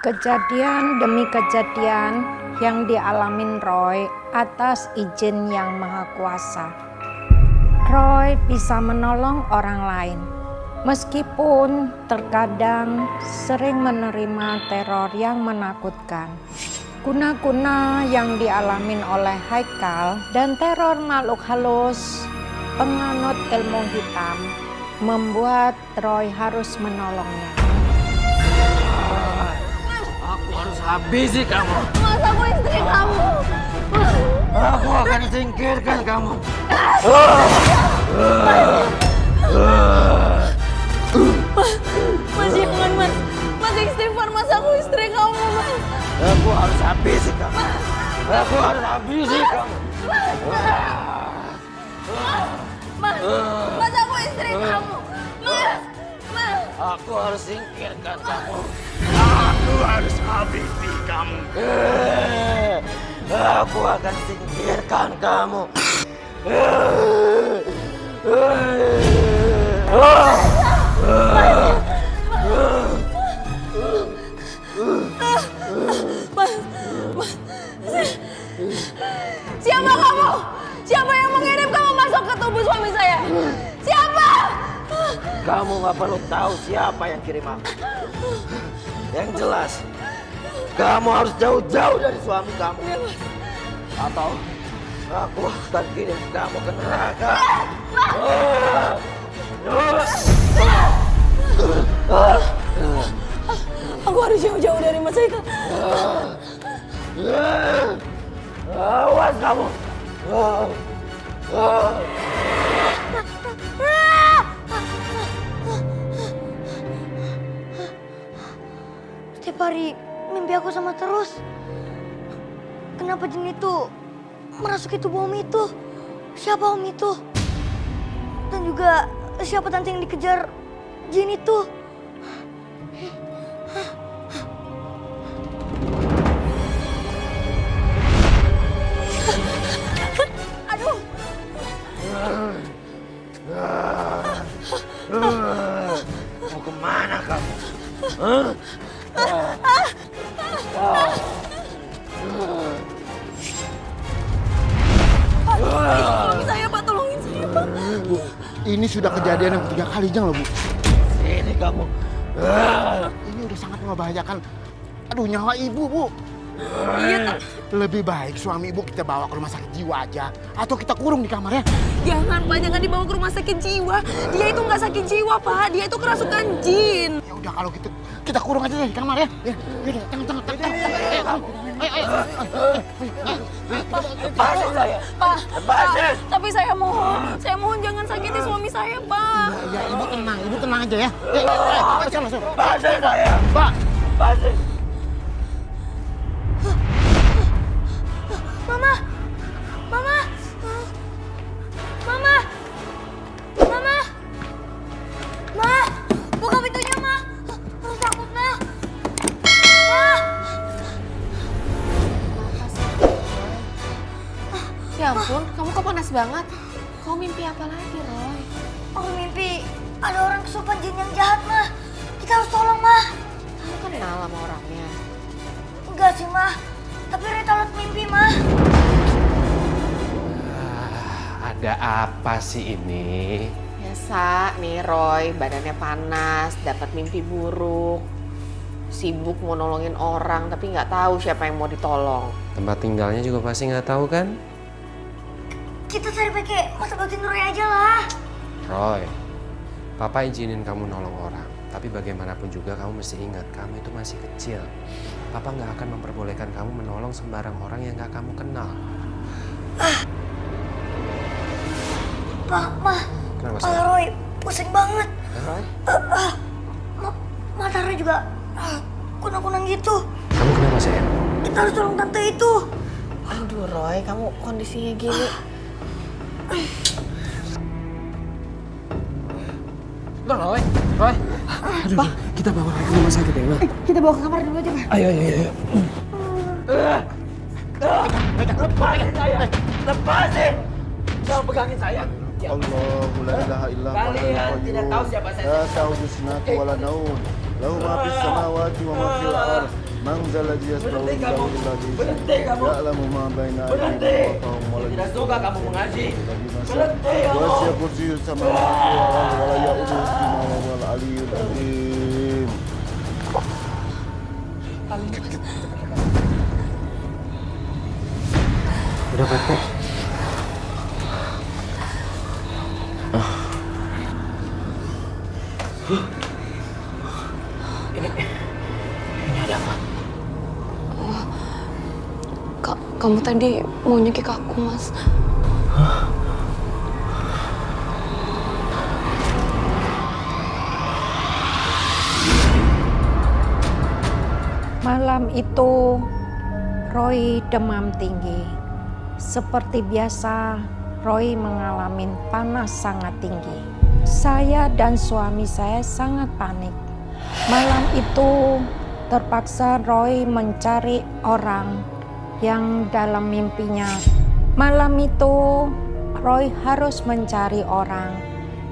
Kejadian demi kejadian yang dialamin Roy atas izin Yang Maha Kuasa. Roy bisa menolong orang lain, meskipun terkadang sering menerima teror yang menakutkan. Guna-guna yang dialamin oleh Haikal dan teror makhluk halus penganut ilmu hitam membuat Roy harus menolongnya. Aku harus habisi kamu. Mas, aku istri kamu. Aku akan singkirkan kamu. Mas, jangan mas. Mas istighfar, mas, aku istri kamu, mas. Aku harus habisi kamu. Aku harus habisi kamu. Mas, mas, aku istri kamu. Mas, mas. Aku harus singkirkan kamu. Aku harus habisi kamu. Aku akan singkirkan kamu. Mas, mas. Siapa kamu? Siapa yang mengirim kamu masuk ke tubuh suami saya? Siapa? Kamu gak perlu tahu siapa yang kirim aku. Yang jelas, kamu harus jauh-jauh dari suami kamu. Atau aku akan kirim kamu ke neraka. Aku harus jauh-jauh dari Mas Haikal. Awas kamu. Setiap hari mimpi aku sama terus. Kenapa jin itu merasuki tubuh Om itu? Siapa Om itu? Dan juga siapa tante yang dikejar jin itu? Aduh. Mau kemana kamu? Tolongin saya, Pak. Tolongin saya, Pak. Bu, ini sudah kejadian yang ketiga kalinya loh, Bu. Sini kamu. Ini udah sangat membahayakan. Aduh, nyawa ibu, Bu. Iya, Lebih baik suami ibu kita bawa ke rumah sakit jiwa aja. Atau kita kurung di kamarnya. jangan, Pak. Jangan dibawa ke rumah sakit jiwa. Dia itu nggak sakit jiwa, Pak. Dia itu kerasukan jin. Ya udah kalau gitu, kita kurung aja deh di kamar ya. Ya, yaudah, tangan. Ayo. Lepasin saya. Pak, Lepasin. tapi saya mohon jangan sakiti suami saya, Pak. Ya, ibu tenang aja ya. Sana. Lepasin saya. Pak, Lepasin. Mama! Mama! Mama! Mama! Ma! Buka pintunya, Ma! Aku takut, Ma! Ma! Ya ampun, kamu kok panas banget? Kau mimpi apa lagi, Roy? Aku mimpi ada orang kesurupan jin yang jahat, Ma. Kita harus tolong, Ma. Kamu kenal sama orangnya? Enggak sih, Ma. Tapi Rita lihat mimpi, Ma. Ada apa sih ini? Biasa nih Roy, badannya panas, dapat mimpi buruk. Sibuk mau nolongin orang, tapi nggak tahu siapa yang mau ditolong. Tempat tinggalnya juga pasti nggak tahu kan? Kita cari pakai mata batin Roy aja lah. Roy, Papa izinin kamu nolong orang. Tapi bagaimanapun juga kamu mesti ingat, kamu itu masih kecil. Papa nggak akan memperbolehkan kamu menolong sembarang orang yang nggak kamu kenal. Pak, Ma. Kenapa Kepala sih? Roy pusing banget. Roy? Mata Roy juga kunang-kunang gitu. Kamu kenapa sih? Kita harus tolong tante itu. Aduh Roy, kamu kondisinya gini. Roy. Aduh, kita bawa ke rumah sakit ya, Ma. Kita bawa ke kamar dulu aja, Ma. Ayo. Lepasin saya. Lepasin. Jangan pegangin saya. Allahu la ilaha illa huwa Kalian tidak tahu siapa saya. La ta'udhu sinatu wa la naum. Lahu ma fis samawati wa ma fil ardh. Man zalladhi yasma'u Berhenti kamu. indahu illa bi'idznihi. Berhenti kamu. Ya'lamu ma baina Berhenti. aydihim wa ma Saya tidak suka kamu mengaji. Berhenti Berhenti kamu. Wasi'a kursiyyus samawati wal ardi wa la ya'uduhu hifdhuhuma wa huwal 'aliyyul 'azim. Udah Pak. Kamu tadi mau nyekik aku, Mas. Malam itu Roy demam tinggi. Seperti biasa, Roy mengalami panas sangat tinggi. Saya dan suami saya sangat panik. Malam itu terpaksa Roy mencari orang yang dalam mimpinya. Malam itu Roy harus mencari orang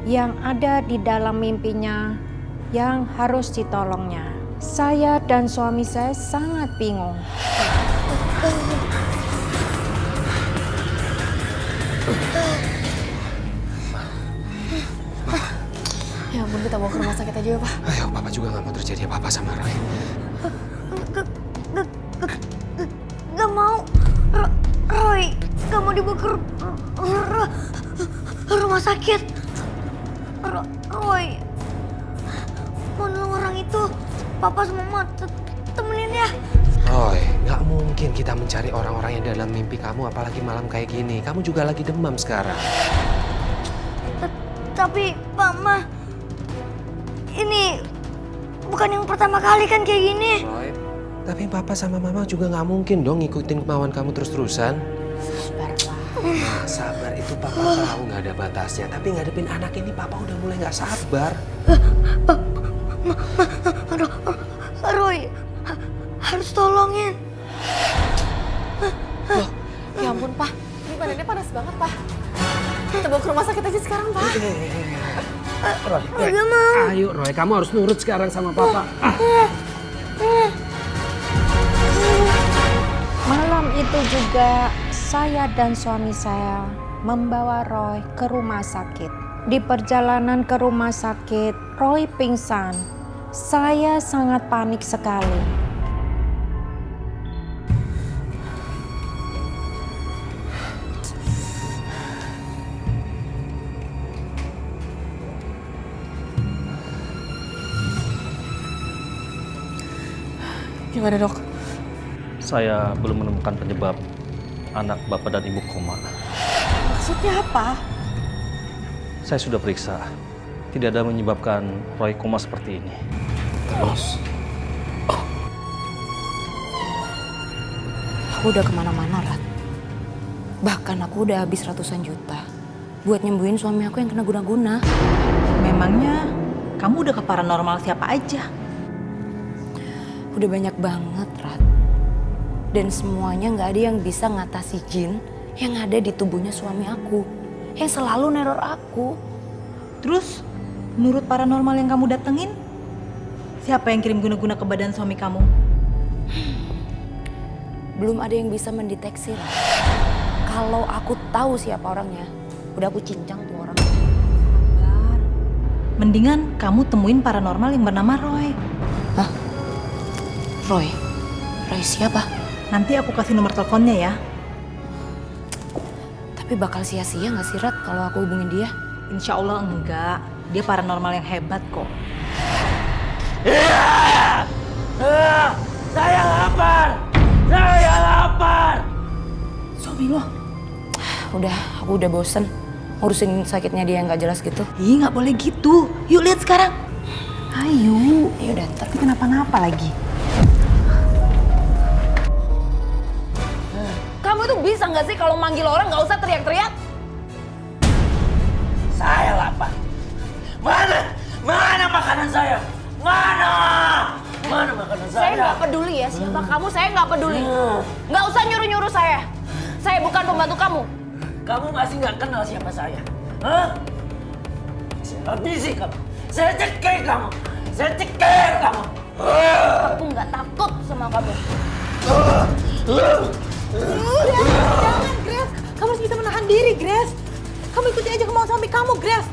yang ada di dalam mimpinya yang harus ditolongnya. Saya dan suami saya sangat bingung. Ya ampun, kita bawa ke rumah sakit aja ya, Pak. Ayo, Papa juga nggak mau terjadi apa-apa sama Roy. Gak mau. Roy, gak mau dibawa ke rumah sakit. Roy, mau nolong orang itu. Papa sama Mama temenin ya. Roy, nggak mungkin kita mencari orang-orang yang dalam mimpi kamu, apalagi malam kayak gini. Kamu juga lagi demam sekarang. Tapi Mama, ini bukan yang pertama kali kan kayak gini. Roy, tapi Papa sama Mama juga nggak mungkin dong ngikutin kemauan kamu terus-terusan. Sabar, Pak. Nah, sabar itu Papa tahu nggak ada batasnya. Tapi ngadepin anak ini Papa udah mulai nggak sabar. Roy, harus tolongin. Loh, ya ampun, Pak. Ini badannya panas banget, Pak. Kita bawa ke rumah sakit aja sekarang, Pak. Roy gak mau. Ayo Roy, kamu harus nurut sekarang sama Papa. Malam itu juga saya dan suami saya membawa Roy ke rumah sakit. Di perjalanan ke rumah sakit, Roy pingsan. Saya sangat panik sekali. Gimana, Dok? Saya belum menemukan penyebab anak bapak dan ibu koma. Maksudnya apa? Saya sudah periksa, tidak ada menyebabkan Roy koma seperti ini. Terus? Aku udah kemana-mana, Rat. Bahkan aku udah habis ratusan juta buat nyembuhin suami aku yang kena guna-guna. Memangnya kamu udah ke paranormal siapa aja? Udah banyak banget, Rat. Dan semuanya nggak ada yang bisa ngatasi jin yang ada di tubuhnya suami aku. Yang selalu neror aku. Terus, menurut paranormal yang kamu datengin, siapa yang kirim guna-guna ke badan suami kamu? Belum ada yang bisa mendeteksi, Rat. Kalau aku tahu siapa orangnya, udah aku cincang tuh orang. Mendingan kamu temuin paranormal yang bernama Roy. Hah? Roy? Roy siapa? Nanti aku kasih nomor teleponnya ya. Tapi bakal sia-sia nggak sih, Rat, kalau aku hubungin dia? Insya Allah enggak. Dia paranormal yang hebat kok. Saya lapar! Saya lapar! Suami lo? Udah, aku udah bosen ngurusin sakitnya dia yang nggak jelas gitu. Ih, nggak boleh gitu. Yuk lihat sekarang. Ayo. Ya udah, ntar. Kenapa-napa lagi? Kamu tuh bisa nggak sih kalau manggil orang nggak usah teriak-teriak? Saya lapar. Mana? Mana makanan saya? Mana? Mana makanan saya? Saya nggak peduli ya siapa kamu, saya nggak peduli. Nggak usah nyuruh-nyuruh saya. Saya bukan pembantu kamu. Kamu masih nggak kenal siapa saya? Hah? Saya habisi kamu. Saya cekik kamu. Saya cekik kamu. Aku nggak takut sama kamu. Jangan, Grace. Kamu harus bisa menahan diri, Grace. Kamu ikuti aja kemauan suami kamu, Grace.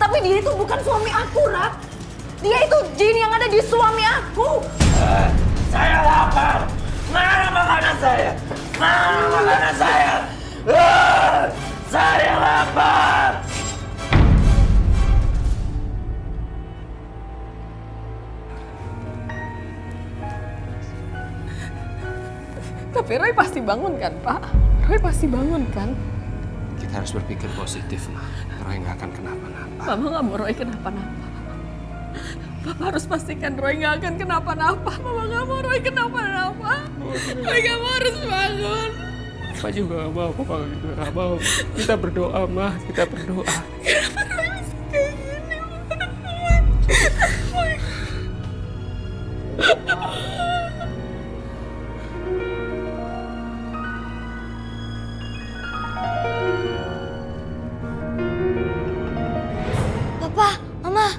Tapi dia itu bukan suami aku, Rat. Dia itu jin yang ada di suami aku. Saya lapar. Mana makanan saya? Mana makanan saya? Saya lapar. Tapi Roy pasti bangun kan, Pak? Roy pasti bangun kan? Kita harus berpikir positif, nah. Roy nggak akan kenapa-napa. Mama nggak mau Roy kenapa-napa. Papa harus pastikan Roy nggak akan kenapa-napa. Mama nggak mau Roy kenapa-napa. Roy nggak mau harus bangun. Papa juga nggak mau, Papa juga nggak mau. Kita berdoa, Mah. Kita berdoa. Kenapa Roy bisa kayak gini? Papa, Mama,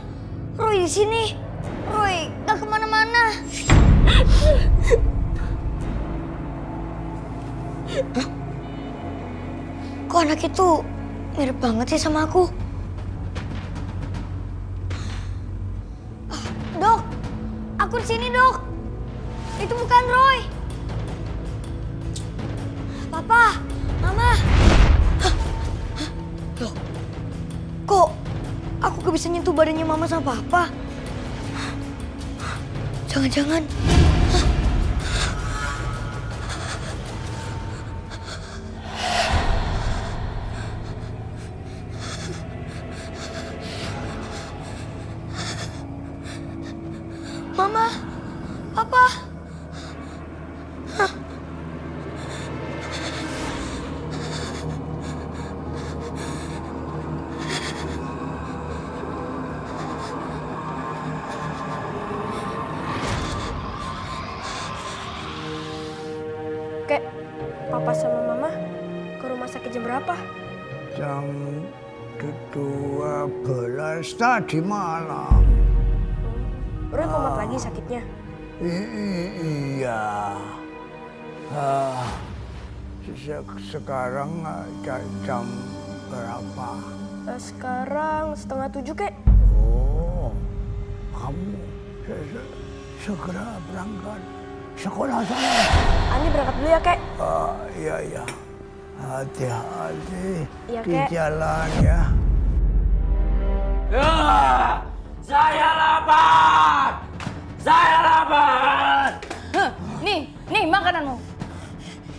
Roy di sini. Roy gak kemana-mana. Kok anak itu mirip banget sih sama aku? Dok, aku di sini, Dok. Itu bukan Roy. Papa, Mama. Loh, kok aku gak bisa nyentuh badannya Mama sama Papa? Jangan-jangan... Mama, Papa. Kek, Papa sama Mama ke rumah sakit jam berapa? Jam 12 tadi malam. Roy komat lagi sakitnya. Iya. Sekarang jam berapa? Sekarang 6:30, Kek. Oh, kamu segera berangkat sekolah sana. Ani berangkat dulu ya, Kek. Iya. Hati-hati Iya, di Kek. jalan ya. Saya lapar. Saya lapar. Nih makananmu.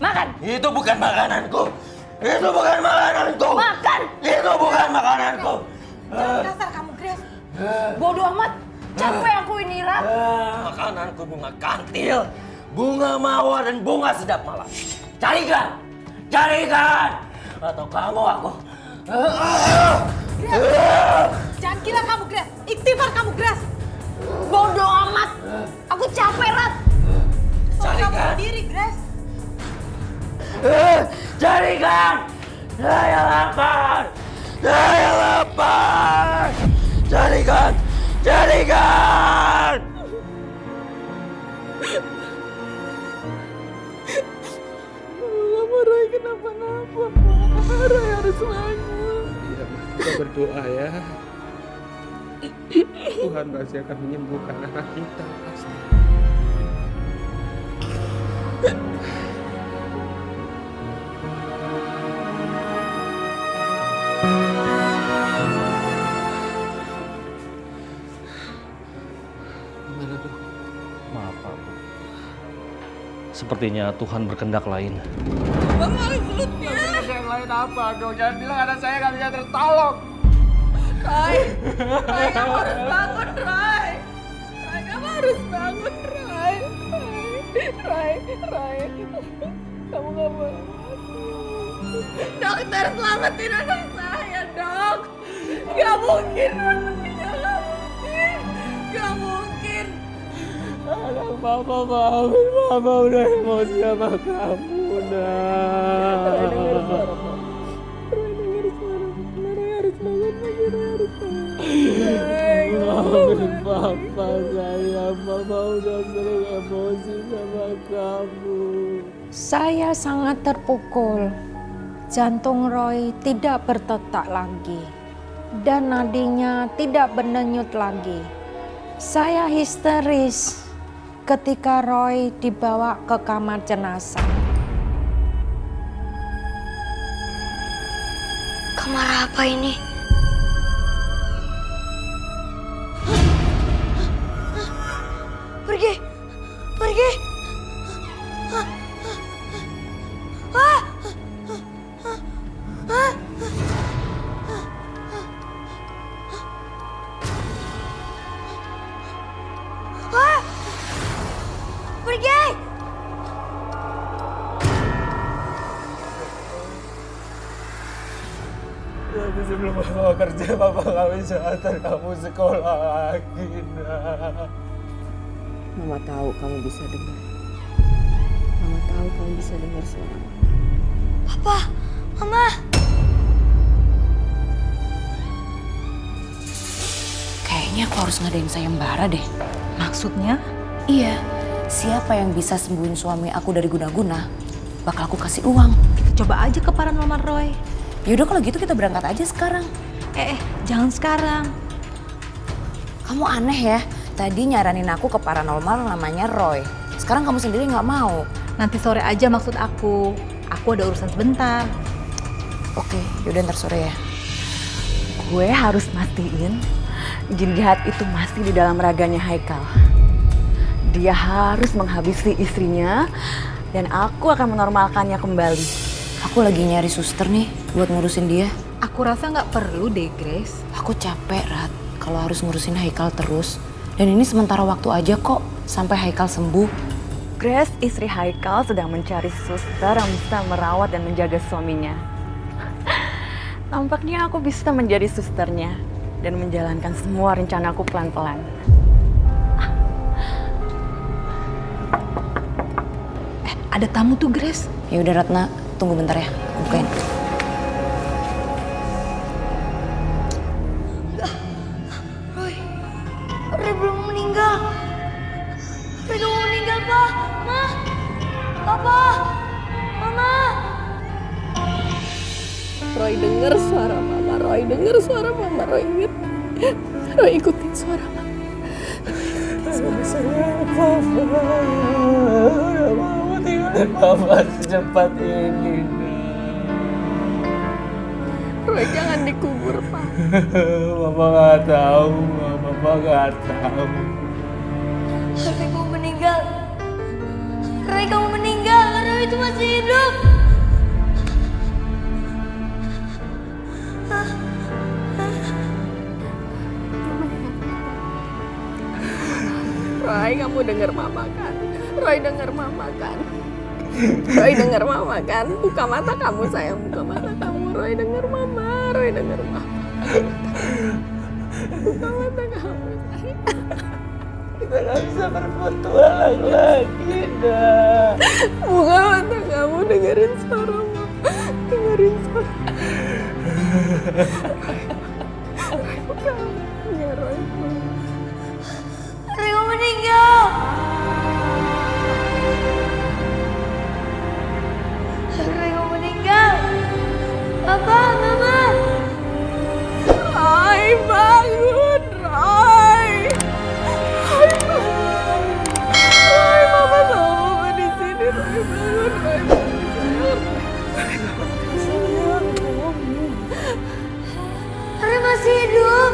Makan. Itu bukan makananku. Itu bukan makananku. Makan. Itu bukan makananku. Dasar kamu, Grace. Bodoh amat. Capek aku ini, Rat. Makananku bunga kantil, bunga mawar dan bunga sedap malam. Carikan. Atau kamu aku. Jangan gila kamu, Grace. Ikhtifar kamu, Grace. Bodoh amat. Aku capek, Rat. Kamu sendiri, Grace. Carikan. Saya lapar. Carikan. Mama Roy kenapa-napa. Roy harus bangun. Iya, Mah. Kita berdoa ya. Tuhan pasti akan menyembuhkan anak kita pasti. Gimana, Dok? Maaf, Pak. Sepertinya Tuhan berkehendak lain. Yang lain apa dong? Jangan bilang anak saya nggak bisa tertolong. Roy, kamu harus bangun, Roy. Kamu harus bangun, Roy. Kamu nggak boleh. Dokter, selamatin anak saya, Dok. Gak mungkin, Gak mungkin. Anak Papa maafin Mama udah emosi sama kamu, nak. Roy denger suara Mama. Roy harus bangun lagi, Roy harus bangun. Papa sayang, Papa udah sering emosi sama kamu. Saya sangat terpukul. Jantung Roy tidak berdetak lagi dan nadinya tidak berdenyut lagi. Saya histeris ketika Roy dibawa ke kamar jenazah. Kamar apa ini? Pergi! Pergi! Pergi! Tapi sebelum Papa kerja, Papa gak bisa antar kamu sekolah lagi, Nak. Mama tahu kamu bisa dengar. Mama tahu kamu bisa dengar suara Mama. Papa, Mama. Kayaknya aku harus ngadain sayembara deh. Maksudnya? Iya, siapa yang bisa sembuhin suami aku dari guna-guna, bakal aku kasih uang. Kita coba aja ke paranormal Roy. Yaudah kalau gitu kita berangkat aja sekarang. Jangan sekarang. Kamu aneh ya, tadi nyaranin aku ke paranormal namanya Roy. Sekarang kamu sendiri nggak mau. Nanti sore aja maksud aku. Aku ada urusan sebentar. Oke, yaudah ntar sore ya. Gue harus mastiin jin jahat itu masih di dalam raganya Haikal. Dia harus menghabisi istrinya dan aku akan menormalkannya kembali. Aku lagi nyari suster nih buat ngurusin dia. Aku rasa nggak perlu deh, Grace. Aku capek, Rat, kalau harus ngurusin Haikal terus. Dan ini sementara waktu aja kok, sampai Haikal sembuh. Grace, istri Haikal, sedang mencari suster yang bisa merawat dan menjaga suaminya. Tampaknya aku bisa menjadi susternya dan menjalankan semua rencanaku pelan-pelan. Ada tamu tuh, Grace. Ya udah Ratna, tunggu bentar ya, aku bukain. Roy belum meninggal. Roy belum meninggal, Pa. Ma. Papa. Mama. Roy dengar suara Mama, Roy dengar suara Mama, Roy inget. Roy ikutin suara Mama. Sayang Papa, udah mau tinggalin Papa secepat ini, Nak. Roy jangan dikubur, Pak. Papa gak tahu, Papa gak tahu. Roy kamu meninggal. Roy kamu meninggal. Roy itu masih hidup. Roy, kamu dengar Mama kan? Roy dengar Mama kan? Roy dengar Mama kan? Buka mata kamu sayang, buka mata kamu. Roy dengar Mama, Roy dengar Mama. Buka mata kamu sayang. Kita gak bisa berpetualang lagi, Nak. Buka mata kamu, dengerin suara Mama. Dengerin suara. Roy, buka matanya, Roy. Roy kamu meninggal. Roy kamu meninggal. Papa, Mama. Roy, bangun, Roy. Roy, bangun. Roy, Mama sama Mama di sini. Roy, bangun, Roy, bangun. Roy masih hidup.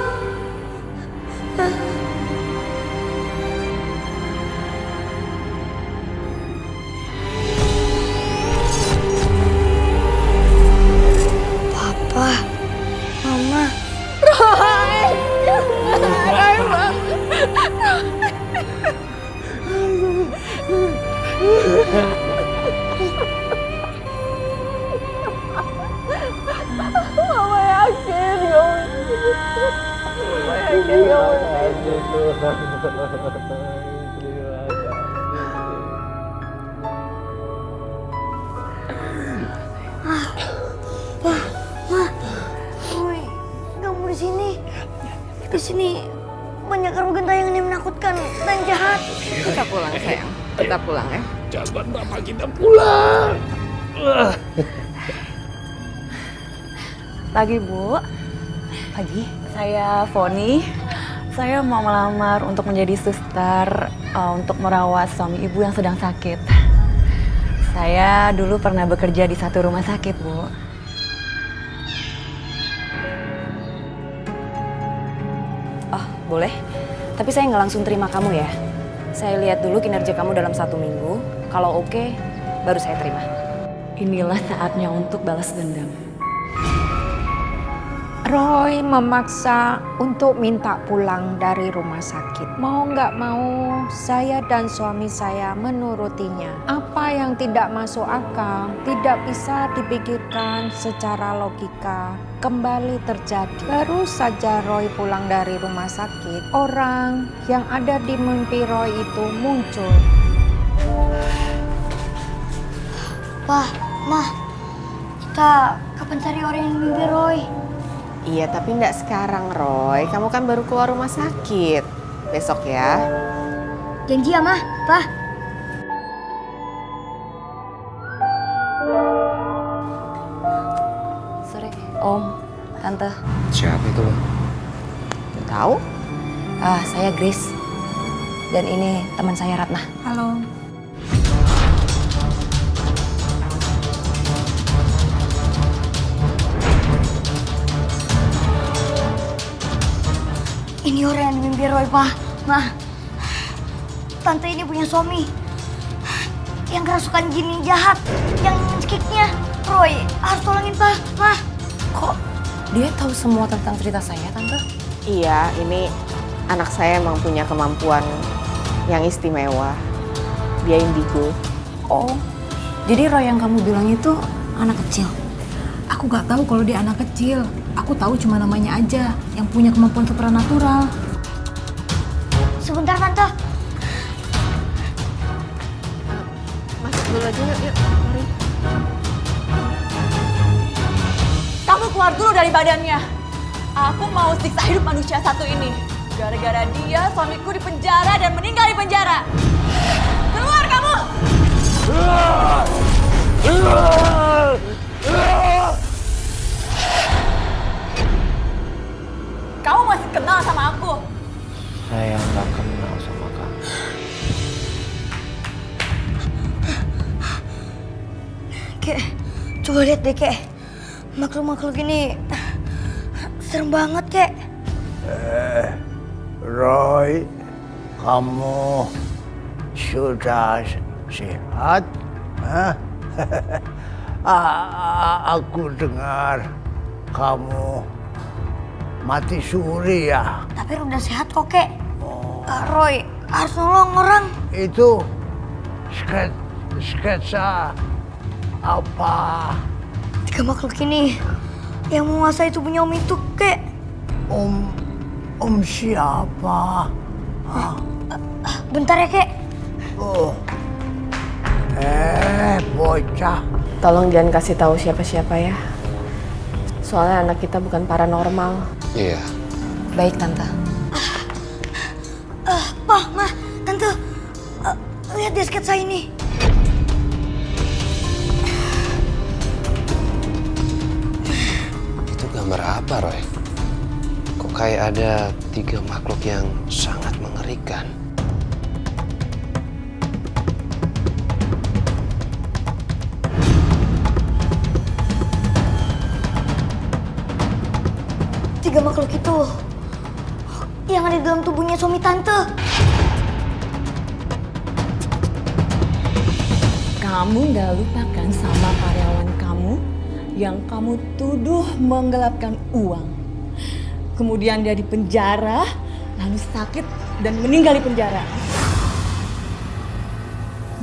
Papa, Mama. Roy, Roy, bangun. Mama yakin kamu hidup. Mama yakin kamu hidup. Roy, kamu di sini. Di sini banyak roh gentayangan yang menakutkan dan jahat. Kita pulang sayang, kita pulang ya. Jangan Bapak, kita pulang. Pagi Bu. Pagi. Saya Foni. Saya mau melamar untuk menjadi suster untuk merawat suami ibu yang sedang sakit. Saya dulu pernah bekerja di satu rumah sakit, Bu. Oh, boleh. Tapi saya nggak langsung terima kamu ya. Saya lihat dulu kinerja kamu dalam 1 minggu. Kalau oke, baru saya terima. Inilah saatnya untuk balas dendam. Roy memaksa untuk minta pulang dari rumah sakit. Mau nggak mau, saya dan suami saya menurutinya. Apa yang tidak masuk akal, tidak bisa dipikirkan secara logika, kembali terjadi. Baru saja Roy pulang dari rumah sakit, orang yang ada di mimpi Roy itu muncul. Wah, Mah, kita kapan cari orang yang mimpi Roy? Iya, tapi nggak sekarang, Roy. Kamu kan baru keluar rumah sakit. Besok ya. Janji ya, Mah, Pak. Sore, Om, Tante. Siapa itu lo? Nggak tahu? Saya Grace. Dan ini teman saya Ratna. Halo. Ini orang yang mimpi Roy, Pak. Mah, tante ini punya suami yang kerasukan jin jahat yang mencekiknya. Roy harus tolongin, Pak. Mah. Kok dia tahu semua tentang cerita saya, Tante? Iya, ini anak saya emang punya kemampuan yang istimewa. Dia indigo. Oh, jadi Roy yang kamu bilang itu anak kecil? Aku gak tahu kalau dia anak kecil. Aku tahu cuma namanya aja yang punya kemampuan supranatural. Sebentar, Tante. Masuk dulu aja yuk, mari. Kamu keluar dulu dari badannya. Aku mau siksa hidup manusia satu ini. Gara-gara dia, suamiku dipenjara dan meninggal di penjara. Keluar kamu! Kamu masih kenal sama aku? Saya nggak kenal sama kamu. Kek, coba lihat deh, Kek. Makhluk-makhluk ini serem banget, Kek. Roy, kamu sudah sehat? Hah? Aku dengar kamu mati suri ya. Tapi udah sehat kok, Kek. Roy harus nolong orang. Itu sketsa apa? 3 makhluk ini yang menguasai tubuhnya Om itu, Kek. Om siapa? Bentar ya, Kek. Oh. Bocah. Tolong jangan kasih tahu siapa-siapa ya. Soalnya anak kita bukan paranormal. Iya. Baik, Tante. Pak, Mah, Tante, lihat deh sketsa ini. Itu gambar apa, Roy? Kok kayak ada 3 makhluk yang sangat mengerikan? Tiga makhluk itu yang ada di dalam tubuhnya suami Tante. Kamu gak lupakan sama karyawan kamu yang kamu tuduh menggelapkan uang. Kemudian dia dipenjara, lalu sakit dan meninggal di penjara.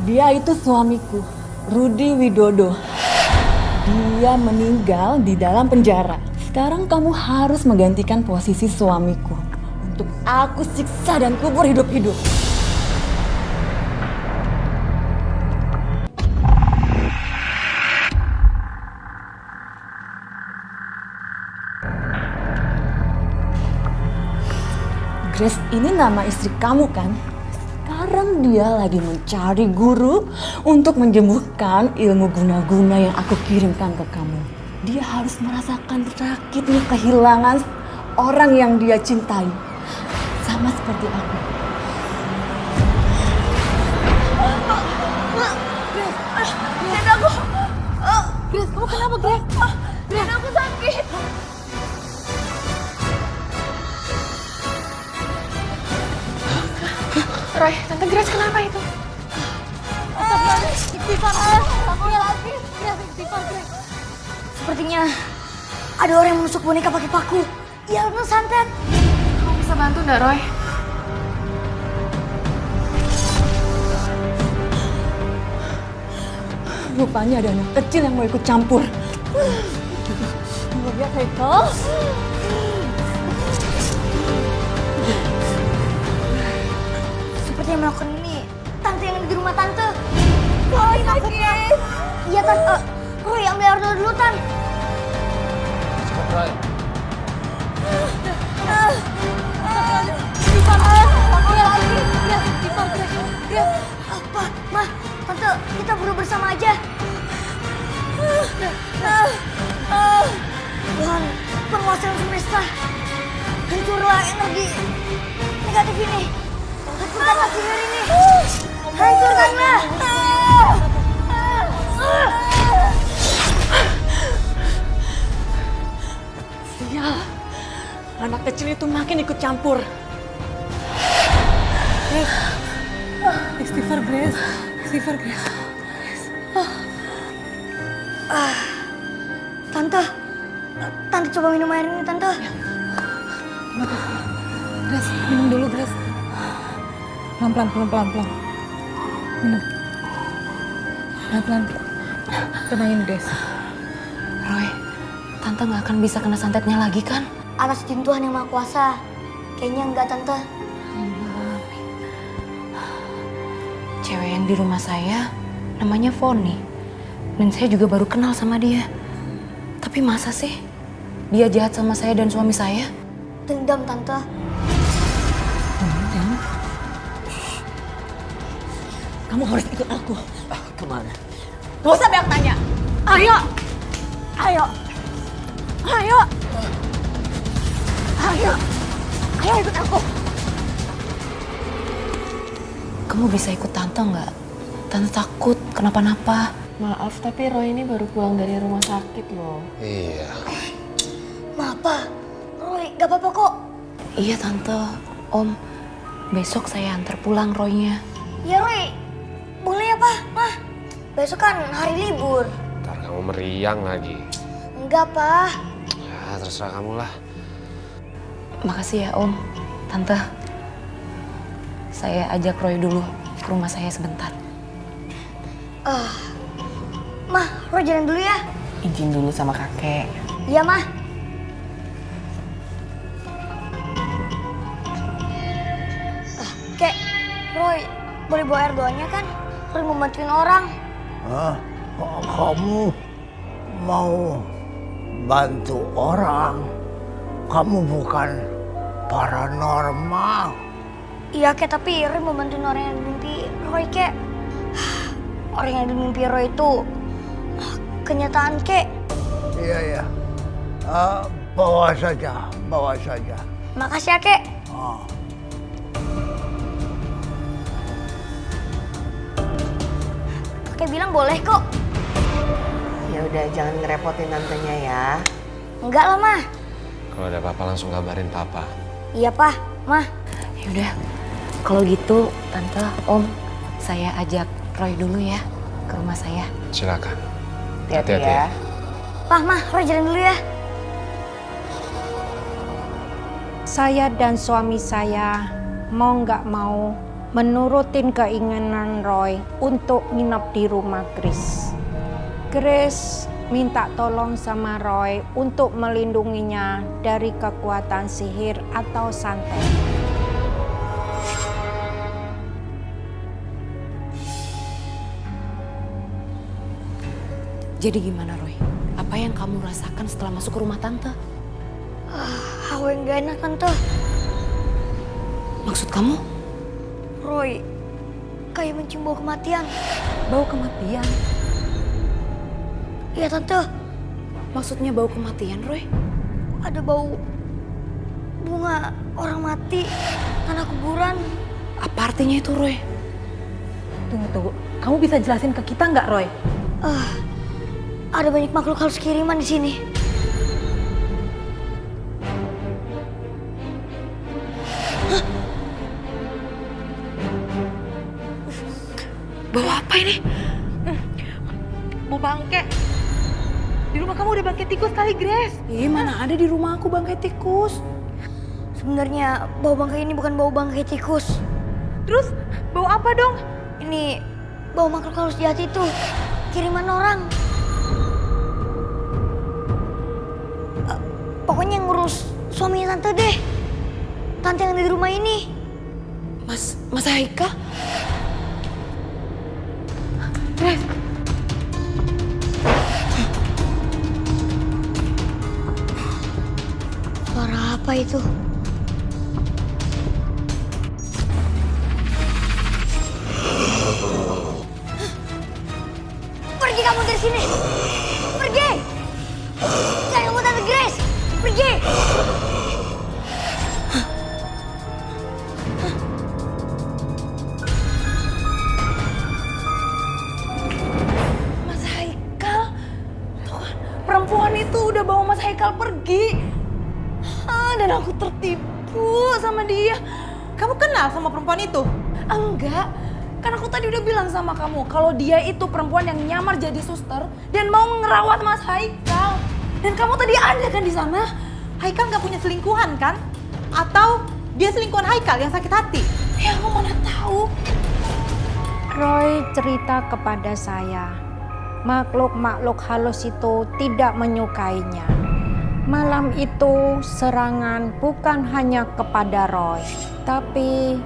Dia itu suamiku, Rudi Widodo. Dia meninggal di dalam penjara. Sekarang kamu harus menggantikan posisi suamiku untuk aku siksa dan kubur hidup-hidup. Grace ini nama istri kamu kan? Sekarang dia lagi mencari guru untuk menyembuhkan ilmu guna-guna yang aku kirimkan ke kamu. Dia harus merasakan sakitnya kehilangan orang yang dia cintai. Sama seperti aku. Grace, aku. Grace, kamu kenapa, Grace? Grace, aku sakit. Roy, Tante Grace kenapa itu? Sepertinya ada orang yang menusuk boneka pakai paku. Ya, benar santet. Kamu bisa bantu nggak, Roy? Rupanya ada anak kecil yang mau ikut campur. Lihat, Haikal. Seperti yang melakukan ini tante yang ada di rumah tante. Roy sakit. Iya tante. Roy ambil air dulu tante. Cepat, Roy. Apa? Mah, tante kita buru bersama aja. Tuhan, penguasa yang semesta, hancurlah energi negatif ini. Hancurkanlah sihir ini. Hancurkanlah. Sial, anak kecil itu makin ikut campur. Istighfar, Grace. Istighfar, Grace. Tante coba minum air ini, Tante. Grace, minum dulu, Grace. Pelan-pelan. Minum. Pelan-pelan. Tenangin, Grace. Roy, Tante nggak akan bisa kena santetnya lagi kan? Atas izin Tuhan yang Maha Kuasa. Kayaknya enggak, Tante. Cewek yang di rumah saya namanya Foni. Dan saya juga baru kenal sama dia. Tapi masa sih dia jahat sama saya dan suami saya? Dendam, Tante. Dendam? Kamu harus ikut aku. Kemana? Gak usah banyak tanya. Ayo. Ayo ikut aku. Kamu bisa ikut Tante nggak? Tante takut kenapa-napa. Maaf, tapi Roy ini baru pulang dari rumah sakit loh. Iya. Maaf, Pak. Roy, gak apa-apa kok. Iya Tante, Om. Besok saya antar pulang Roy-nya. Ya, Roy. Boleh ya, Pak? Mah, besok kan hari libur. Ntar kamu meriang lagi. Enggak, Pak. Ya, terserah kamu lah. Makasih ya Om. Tante, saya ajak Roy dulu ke rumah saya sebentar. Mah, Roy jalan dulu ya. Izin dulu sama kakek. Iya, Mah. Kek, Roy, boleh bawa air doanya kan? Roy mau bantuin orang. Hah? Kamu mau bantu orang? Kamu bukan paranormal. Iya, Kek, tapi Roy mau bantuin orang yang mimpi Roy, Kek. Orang yang dimimpi Roy itu kenyataan, Kek. Iya. Bawa saja. Makasih ya, Kek. Kakek bilang boleh kok. Ya udah, jangan ngerepotin tantenya ya. Enggak lah, Mah. Kalau ada apa-apa langsung kabarin Papa. Iya, Pak. Mah. Ya udah, kalau gitu Tante, Om, saya ajak Roy dulu ya ke rumah saya. Silakan. Hati-hati ya. Pak, Mah, Roy jalan dulu ya. Saya dan suami saya mau nggak mau menurutin keinginan Roy untuk nginep di rumah Grace. Grace minta tolong sama Roy untuk melindunginya dari kekuatan sihir atau santet. Jadi gimana Roy? Apa yang kamu rasakan setelah masuk ke rumah Tante? Hawa yang gak enak, Tante. Maksud kamu? Roy kayak mencium bau kematian. Bau kematian? Iya Tante, Maksudnya bau kematian, Roy? ada bau bunga orang mati, tanah kuburan. Apa artinya itu, Roy? Tunggu. Kamu bisa jelasin ke kita nggak, Roy? Ada banyak makhluk halus kiriman di sini. Bau apa ini? Mau bangke. Di rumah kamu udah bangke tikus kali, Grace. Mana ada di rumah aku bangkai tikus. Sebenarnya bau bangkai ini bukan bau bangkai tikus. Terus bau apa dong? Ini bau makhluk halus jahat itu. Kiriman orang. Pokoknya yang ngurus suami tante deh. Tante yang ada di rumah ini. Mas Haikal? Grace. Suara apa itu? Pergi kamu dari sini! Pergi! Jangan kamu Tante Grace! Pergi! Mas Haikal? Tuh kan, perempuan itu udah bawa Mas Haikal pergi. Dan aku tertipu sama dia. Kamu kenal sama perempuan itu? Enggak, kan aku tadi udah bilang sama kamu kalau dia itu perempuan yang nyamar jadi suster dan mau ngerawat Mas Haikal. Dan kamu tadi ada kan di sana? Haikal nggak punya selingkuhan kan? Atau dia selingkuhan Haikal yang sakit hati? Ya aku mana tahu. Roy cerita kepada saya, makhluk-makhluk halus itu tidak menyukainya. Malam itu serangan bukan hanya kepada Roy, tapi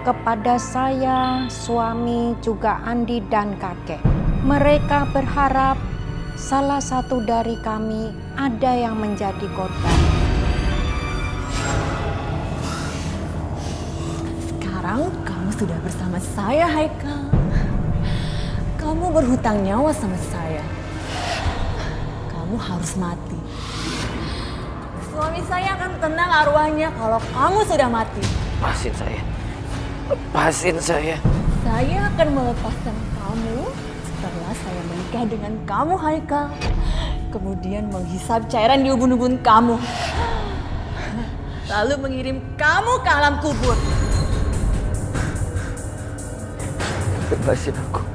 kepada saya, suami, juga Andi dan kakek. Mereka berharap salah satu dari kami ada yang menjadi korban. Sekarang kamu sudah bersama saya, Haikal. Kamu berhutang nyawa sama saya. Kamu harus mati. Suami saya akan tenang arwahnya kalau kamu sudah mati. Lepasin saya. Lepasin saya. Saya akan melepaskan kamu setelah saya menikah dengan kamu, Haikal. Kemudian menghisap cairan di ubun-ubun kamu. Lalu mengirim kamu ke alam kubur. Lepasin aku.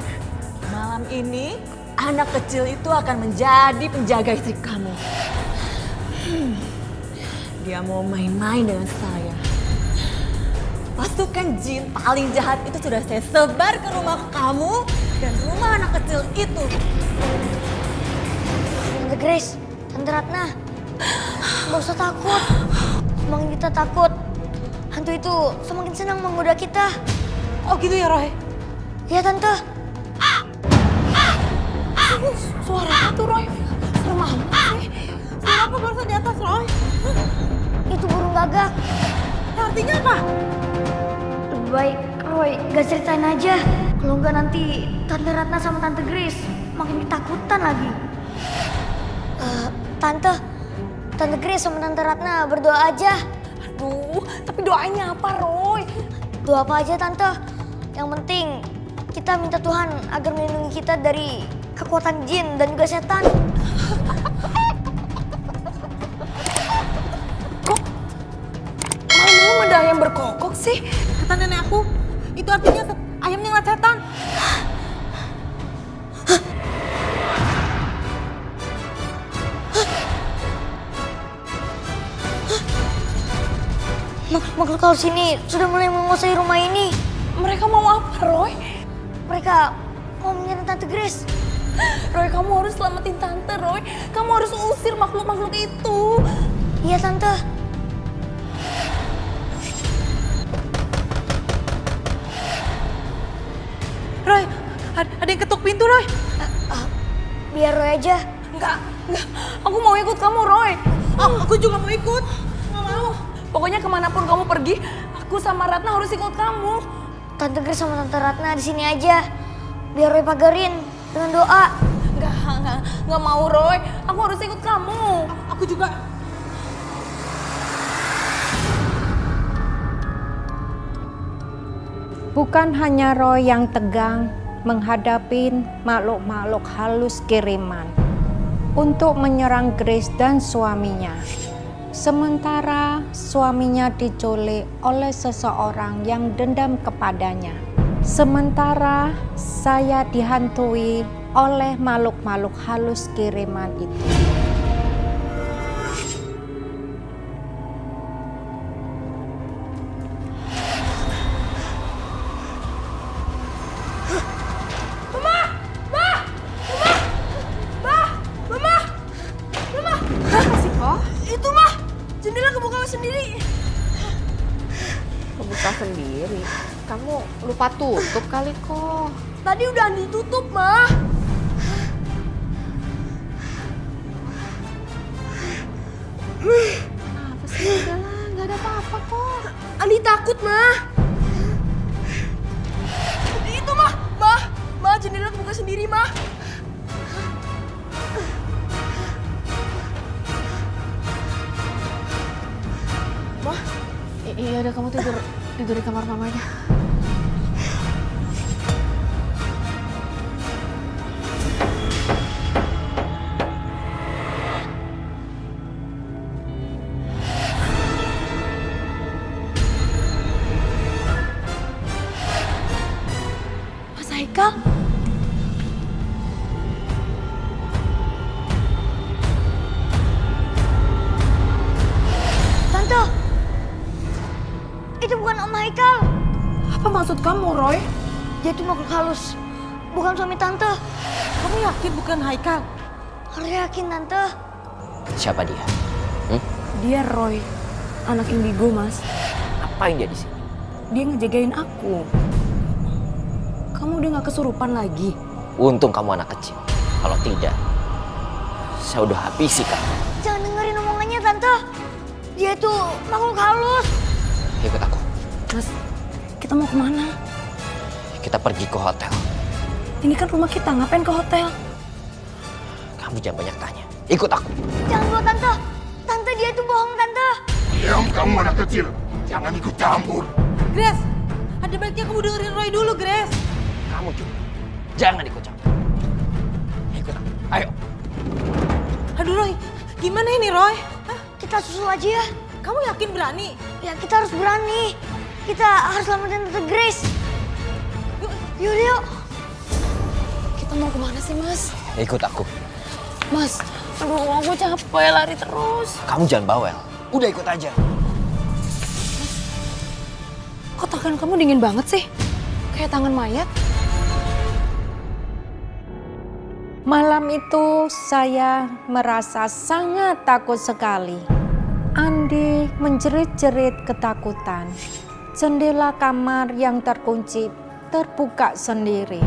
Malam ini, anak kecil itu akan menjadi penjaga istri kamu. Dia mau main-main dengan saya. Pasukan jin paling jahat itu sudah saya sebar ke rumah kamu dan rumah anak kecil itu. Tante Grace, Tante Ratna, gak usah takut. Semakin kita takut, hantu itu semakin senang menggoda kita. Oh gitu ya, Roy? Iya Tante. Suara apa tuh, Roy? Serem amat sih. Suara apa barusan di atas, Roy? Itu burung gagak. Artinya apa? Lebih baik Roy gak ceritain aja. Kalau enggak nanti Tante Ratna sama Tante Grace makin ketakutan lagi. Tante Grace sama Tante Ratna berdoa aja. Aduh, tapi doanya apa, Roy? Doa apa aja Tante. Yang penting kita minta Tuhan agar melindungi kita dari kekuatan jin dan juga setan. Malam-malam ada ayam berkokok sih. Kata nenek aku, itu artinya ayamnya ngeliat setan. Makhluk halus ini sudah mulai menguasai rumah ini. Mereka mau apa, Roy? Mereka mau menyerang Tante Grace. Roy, kamu harus selamatin Tante, Roy. Kamu harus usir makhluk-makhluk itu. Iya, Tante. Roy, ada yang ketuk pintu, Roy. Biar Roy aja. Enggak. Aku mau ikut kamu, Roy. Aku juga mau ikut. Nggak mau. Pokoknya kemanapun kamu pergi, aku aku sama Ratna harus ikut kamu. Tante Grace sama Tante Ratna di sini aja. Biar Roy pagarin dengan doa. Nggak mau Roy. Aku harus ikut kamu. Aku juga. Bukan hanya Roy yang tegang menghadapi makhluk-makhluk halus kiriman untuk menyerang Grace dan suaminya. Sementara suaminya diculik oleh seseorang yang dendam kepadanya. Sementara saya dihantui oleh makhluk-makhluk halus kiriman itu. Itu mah jendela kebuka sendiri. Kebuka sendiri. Kamu lupa tutup kali kok. Tadi udah ditutup mah. Apa sih? Udahlah, nggak ada apa-apa kok. Andi takut mah. Itu mah, mah jendela kebuka sendiri mah. Iya udah kamu tidur di kamar mamanya. Mas Haikal. Tante, itu bukan Om Haikal. Apa maksud kamu, Roy? Dia itu makhluk halus, bukan suami Tante. Kamu yakin bukan Haikal? Harus yakin Tante. Siapa dia? Dia Roy, anak indigo, Mas. Apain dia di sini? Dia ngejagain aku. Kamu udah gak kesurupan lagi? Untung kamu anak kecil. Kalau tidak, saya udah habisi kamu. Jangan dengerin omongannya Tante. Dia itu makhluk halus. Ikut aku. Mas, kita mau kemana? Kita pergi ke hotel. Ini kan rumah kita, ngapain ke hotel? Kamu jangan banyak tanya. Ikut aku. Jangan bawa Tante. Tante dia itu bohong Tante. Diam kamu anak kecil. Jangan ikut campur. Grace, ada baiknya kamu dengerin Roy dulu, Grace. Kamu juga. Jangan ikut campur. Ikut aku. Ayo. Aduh Roy, gimana ini Roy? Hah? Kita susul aja ya. Kamu yakin berani? Ya kita harus berani. Kita harus selamatin Tante Grace. Yuk. Kita mau kemana sih, Mas? Ikut aku. Mas, aduh aku capek lari terus. Kamu jangan bawel. Udah ikut aja. Kok tangan kamu dingin banget sih? Kayak tangan mayat. Malam itu saya merasa sangat takut sekali. Andi menjerit-jerit ketakutan. Jendela kamar yang terkunci terbuka sendiri.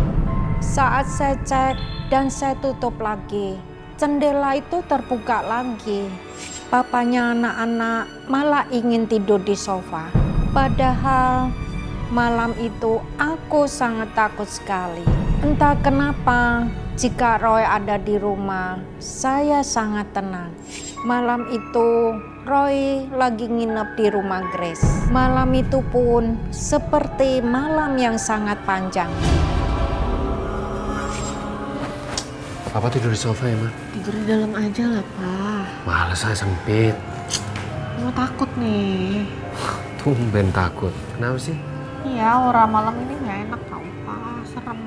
Saat saya cek dan saya tutup lagi, jendela itu terbuka lagi. Papanya anak-anak malah ingin tidur di sofa. Padahal malam itu aku sangat takut sekali. Entah kenapa, jika Roy ada di rumah, saya sangat tenang. Malam itu Roy lagi nginep di rumah Grace. Malam itu pun seperti malam yang sangat panjang. Papa tidur di sofa ya, Ma? Tidur di dalam aja lah, Pak. Males saya sempit. Mau takut nih. Tumben takut. Kenapa sih? Iya, aura malam ini nggak enak tau, Pak. Serem.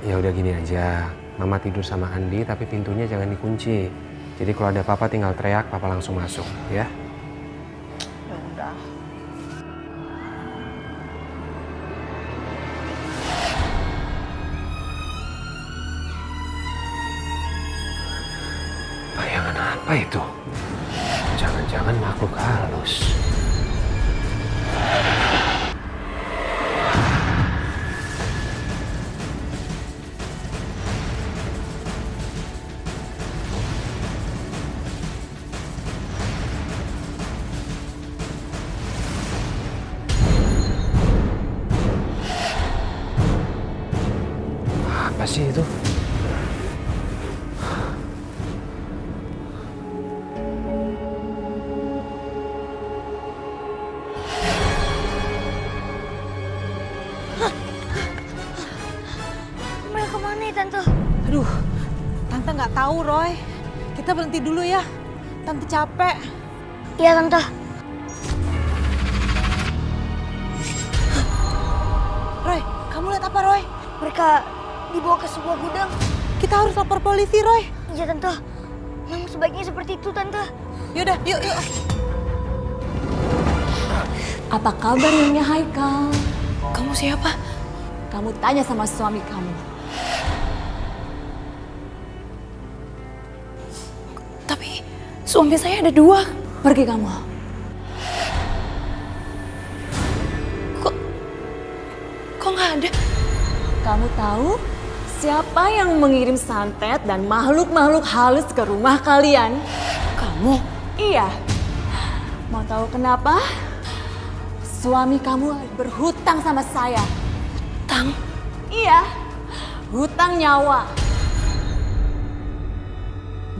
Ya udah gini aja. Mama tidur sama Andi tapi pintunya jangan dikunci. Jadi kalau ada papa tinggal teriak, papa langsung masuk, ya. Ya udah. Bayangan apa itu? Jangan-jangan makhluk halus. Apa sih itu? Mereka kemana ya, Tante? Aduh, Tante nggak tahu, Roy. Kita berhenti dulu ya. Tante capek. Iya, Tante. Roy, kamu lihat apa, Roy? Mereka dibawa ke sebuah gudang. Kita harus lapor polisi, Roy. Iya, Tante. Memang sebaiknya seperti itu, Tante. Yaudah, yuk. Apa kabar Nyonya Haikal? Kamu siapa? Kamu tanya sama suami kamu. Tapi suami saya ada 2. Pergi kamu. Kok nggak ada? Kamu tahu siapa yang mengirim santet dan makhluk-makhluk halus ke rumah kalian? Kamu? Iya. Mau tahu kenapa? Suami kamu berhutang sama saya. Hutang? Iya, hutang nyawa.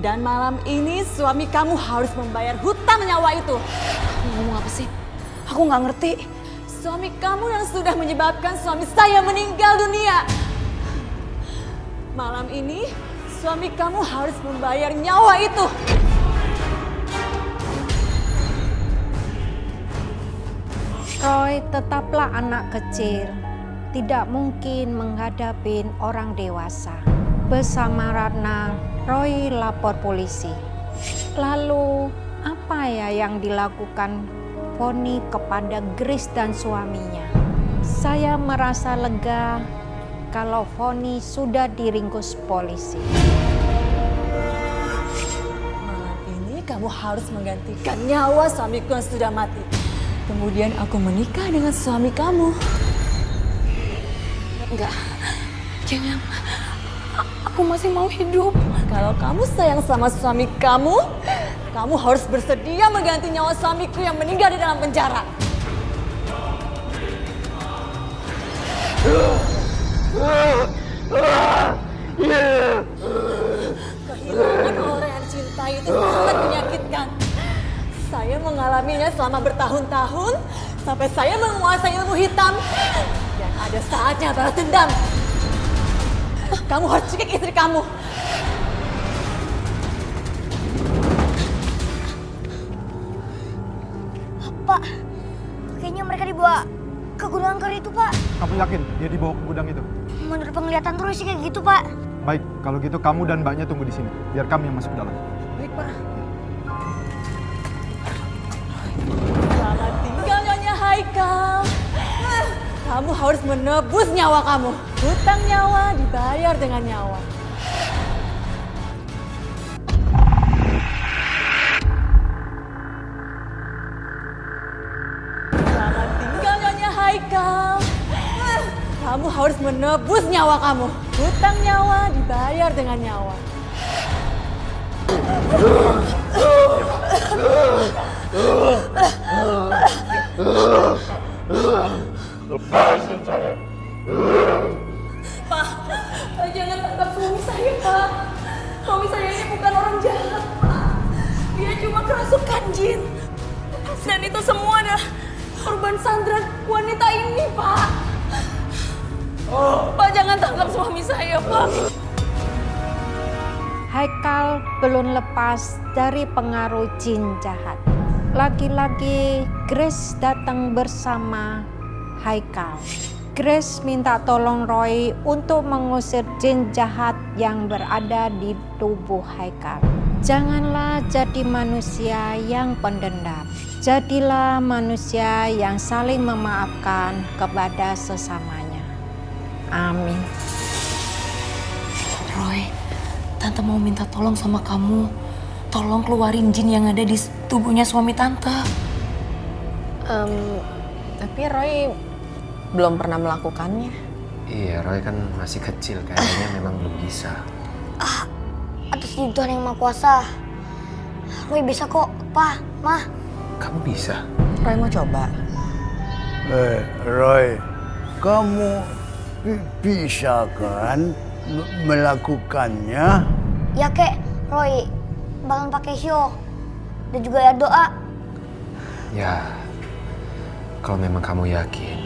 Dan malam ini suami kamu harus membayar hutang nyawa itu. Kamu ngomong apa sih? Aku nggak ngerti. Suami kamu yang sudah menyebabkan suami saya meninggal dunia. Malam ini suami kamu harus membayar nyawa itu. Roy tetaplah anak kecil, tidak mungkin menghadapi orang dewasa. Bersama Ratna, Roy lapor polisi. Lalu apa ya yang dilakukan Foni kepada Grace dan suaminya? Saya merasa lega kalau Foni sudah diringkus polisi. Malam ini kamu harus menggantikan nyawa suamiku yang sudah mati. Kemudian aku menikah dengan suami kamu. Enggak, jangan. Aku masih mau hidup. Kalau kamu sayang sama suami kamu, kamu harus bersedia mengganti nyawa suamiku yang meninggal di dalam penjara. Kehilangan orang yang dicintai itu sangat menyakitkan. Saya mengalaminya selama bertahun-tahun sampai saya menguasai ilmu hitam. Dan ada saatnya balas dendam. Kamu harus cekik istri kamu. Pak, kayaknya mereka dibawa ke gudang angker itu, Pak. Kamu yakin dia dibawa ke gudang itu? Menurut penglihatan terus sih kayak gitu, Pak. Baik, kalau gitu kamu dan mbaknya tunggu di sini. Biar kami yang masuk ke dalam. Baik, Pak. Selamat tinggal Nyonya Haikal. Kamu harus menebus nyawa kamu. Hutang nyawa dibayar dengan nyawa. Selamat tinggal Nyonya Haikal. Kamu harus menebus nyawa kamu. Hutang nyawa dibayar dengan nyawa. Lepasin saya. Pak, jangan tangkap suami saya, Pak. Suami saya ini bukan orang jahat, Pak. Dia cuma kerasukan jin. Dan itu semua adalah korban sandra wanita ini, Pak. Pak, jangan tangkap suami saya, Pak. Haikal belum lepas dari pengaruh jin jahat. Lagi-lagi Grace datang bersama Haikal. Grace minta tolong Roy untuk mengusir jin jahat yang berada di tubuh Haikal. Janganlah jadi manusia yang pendendam. Jadilah manusia yang saling memaafkan kepada sesamanya. Amin. Roy, Tante mau minta tolong sama kamu. Tolong keluarin jin yang ada di tubuhnya suami Tante. Tapi Roy belum pernah melakukannya. Iya, Roy kan masih kecil, kayaknya memang belum bisa. Atas izin Tuhan yang Maha Kuasa, Roy bisa kok, Pa, Ma. Kamu bisa? Roy mau coba. Roy, kamu bisa kan melakukannya? Ya kek, Roy bakal pakai hyo dan juga ya doa. Ya, kalau memang kamu yakin,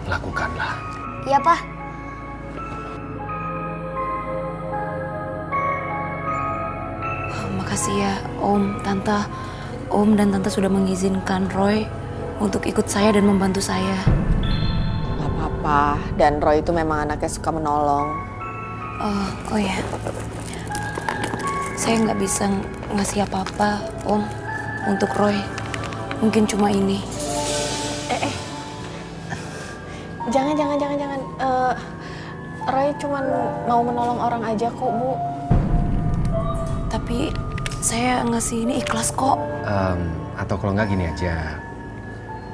lakukanlah. Iya, Pak. Makasih ya Om, Tante. Om dan Tante sudah mengizinkan Roy untuk ikut saya dan membantu saya. Gak apa-apa, dan Roy itu memang anaknya suka menolong. Oh ya, saya nggak bisa ngasih apa-apa Om untuk Roy. Mungkin cuma ini. Jangan. Roy cuma mau menolong orang aja kok, Bu. Tapi saya ngasih ini ikhlas kok. Atau kalau nggak gini aja,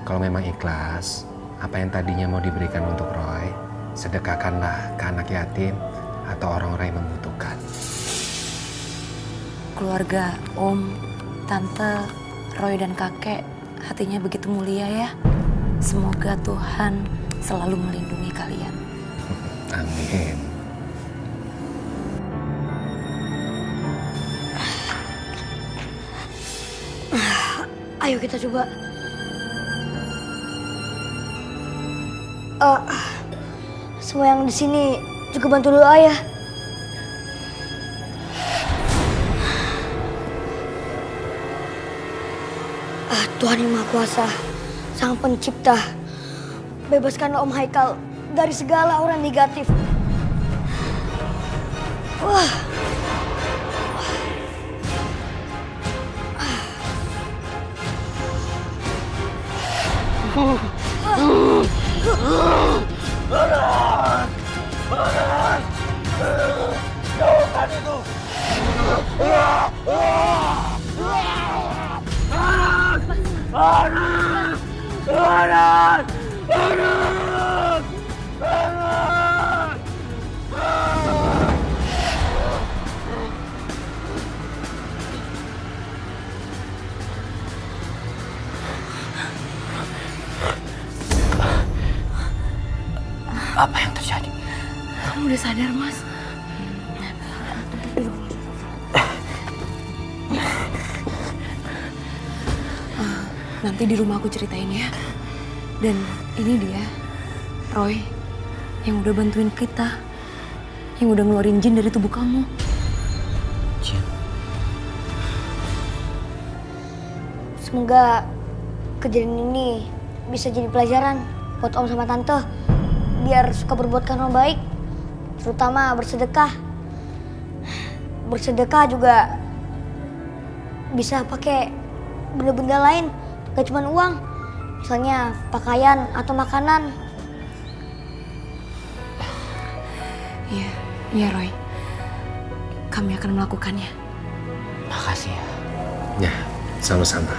kalau memang ikhlas, apa yang tadinya mau diberikan untuk Roy, sedekahkanlah ke anak yatim atau orang-orang yang membutuhkan. Keluarga Om, Tante, Roy dan kakek hatinya begitu mulia ya. Semoga Tuhan selalu melindungi kalian. Amin. Ayo kita coba. Semua yang di sini juga bantu doa ya. Tuhan yang Maha Kuasa, Sang Pencipta, bebaskanlah Om Haikal dari segala orang negatif. Jauhkan itu! Apa yang terjadi? Kamu udah sadar, Mas? Nanti di rumah aku ceritain ya. Dan ini dia, Roy, yang udah bantuin kita. Yang udah ngeluarin jin dari tubuh kamu. Jin? Semoga kejadian ini bisa jadi pelajaran buat Om sama Tante. Biar suka berbuat karena baik, terutama bersedekah. Bersedekah juga bisa pakai benda-benda lain, gak cuma uang. Misalnya pakaian atau makanan. Iya Roy. Kami akan melakukannya. Makasih ya. Ya, sama-sama.